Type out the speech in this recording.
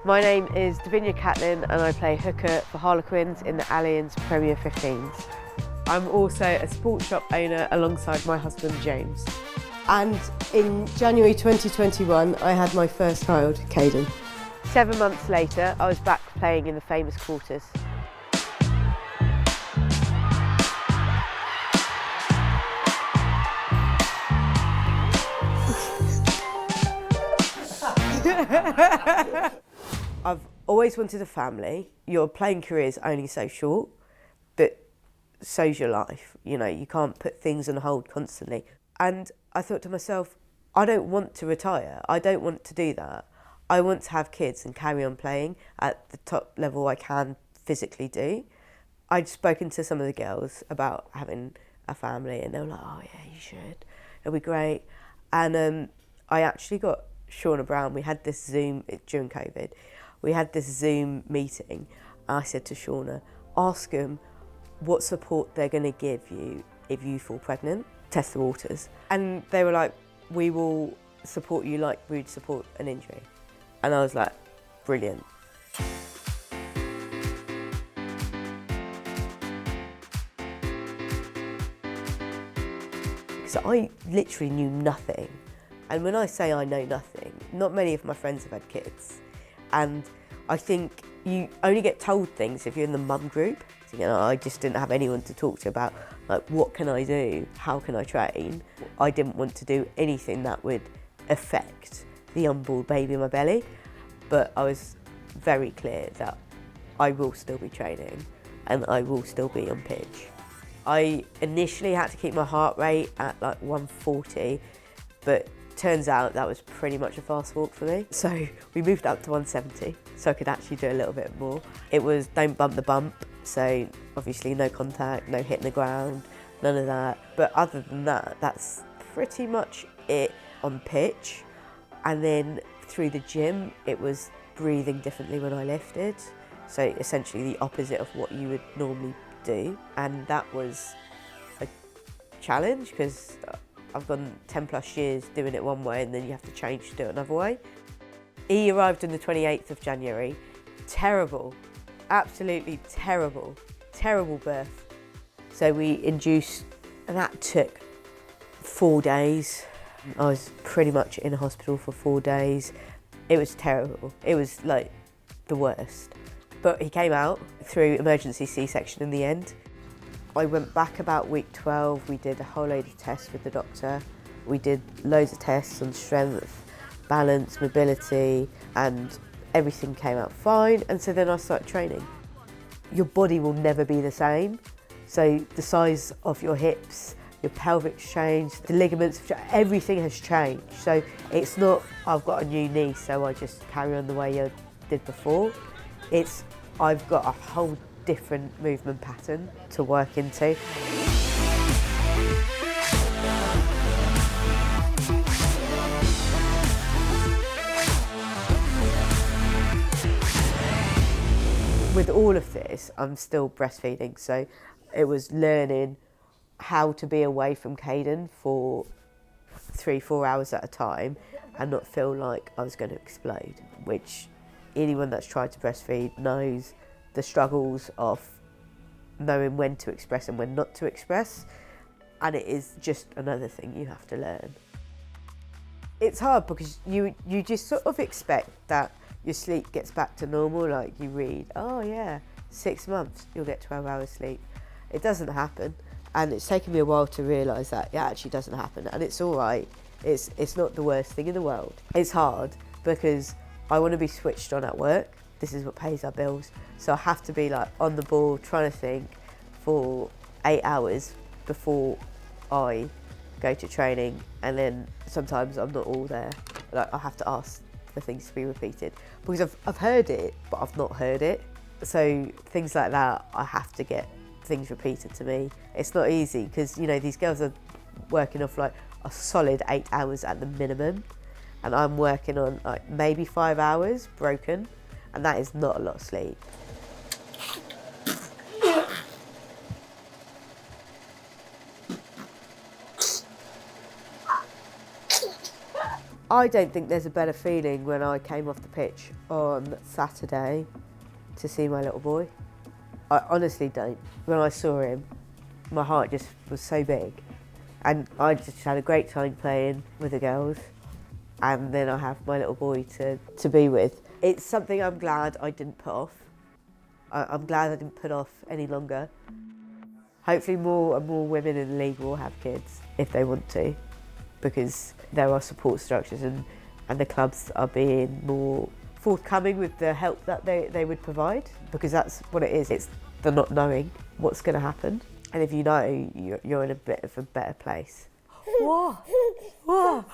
My name is Davinia Catlin and I play hooker for Harlequins in the Allianz Premier15s. I'm also a sports shop owner alongside my husband James. And in January 2021, I had my first child, Caden. 7 months later, I was back playing in the famous quarters. I've always wanted a family. Your playing career is only so short, but so's your life. You know, you can't put things on hold constantly. And I thought to myself, I don't want to retire. I don't want to do that. I want to have kids and carry on playing at the top level I can physically do. I'd spoken to some of the girls about having a family and they were like, oh yeah, you should. It'll be great. And I actually got Shauna Brown. We had this Zoom during COVID. We had this Zoom meeting. I said to Shauna, ask them what support they're going to give you if you fall pregnant. Test the waters. And they were like, we will support you like we'd support an injury. And I was like, brilliant. So I literally knew nothing. And when I say I know nothing, not many of my friends have had kids. And I think you only get told things if you're in the mum group. So, you know, I just didn't have anyone to talk to about, like, what can I do? How can I train? I didn't want to do anything that would affect the unborn baby in my belly. But I was very clear that I will still be training and I will still be on pitch. I initially had to keep my heart rate at like 140, but turns out that was pretty much a fast walk for me. So we moved up to 170, so I could actually do a little bit more. It was don't bump the bump, so obviously no contact, no hitting the ground, none of that. But other than that, that's pretty much it on pitch. And then through the gym, it was breathing differently when I lifted. So essentially the opposite of what you would normally do. And that was a challenge because I've gone 10 plus years doing it one way and then you have to change to do it another way. He arrived on the 28th of January. Terrible, absolutely terrible, terrible birth. So we induced, and that took 4 days. I was pretty much in hospital for 4 days. It was terrible. It was like the worst. But he came out through emergency C-section in the end. I went back about week 12. We did a whole load of tests with the doctor. We did loads of tests on strength, balance, mobility, and everything came out fine. And so then I started training. Your body will never be the same. So the size of your hips, your pelvic's changed, the ligaments, everything has changed. So it's not, I've got a new knee, so I just carry on the way I did before. It's, I've got a whole different movement pattern to work into. With all of this, I'm still breastfeeding, so it was learning how to be away from Caden for 3-4 hours at a time and not feel like I was going to explode, which anyone that's tried to breastfeed knows the struggles of knowing when to express and when not to express, and it is just another thing you have to learn. It's hard because you just sort of expect that your sleep gets back to normal, like you read, oh yeah, 6 months you'll get 12 hours sleep. It doesn't happen. And it's taken me a while to realise that it actually doesn't happen, and it's all right. It's not the worst thing in the world. It's hard because I want to be switched on at work. This is what pays our bills. So I have to be like on the ball, trying to think for 8 hours before I go to training, and then sometimes I'm not all there. Like I have to ask for things to be repeated because I've heard it, but I've not heard it. So things like that, I have to get things repeated to me. It's not easy because, you know, these girls are working off like a solid 8 hours at the minimum, and I'm working on like maybe 5 hours broken, and that is not a lot of sleep. I don't think there's a better feeling when I came off the pitch on Saturday to see my little boy. I honestly don't. When I saw him, my heart just was so big. And I just had a great time playing with the girls. And then I have my little boy to be with. It's something I'm glad I didn't put off. I'm glad I didn't put off any longer. Hopefully more and more women in the league will have kids if they want to, because there are support structures and the clubs are being more forthcoming with the help that they would provide, because that's what it is. It's the not knowing what's going to happen. And if you know, you're in a bit of a better place. Whoa. Whoa.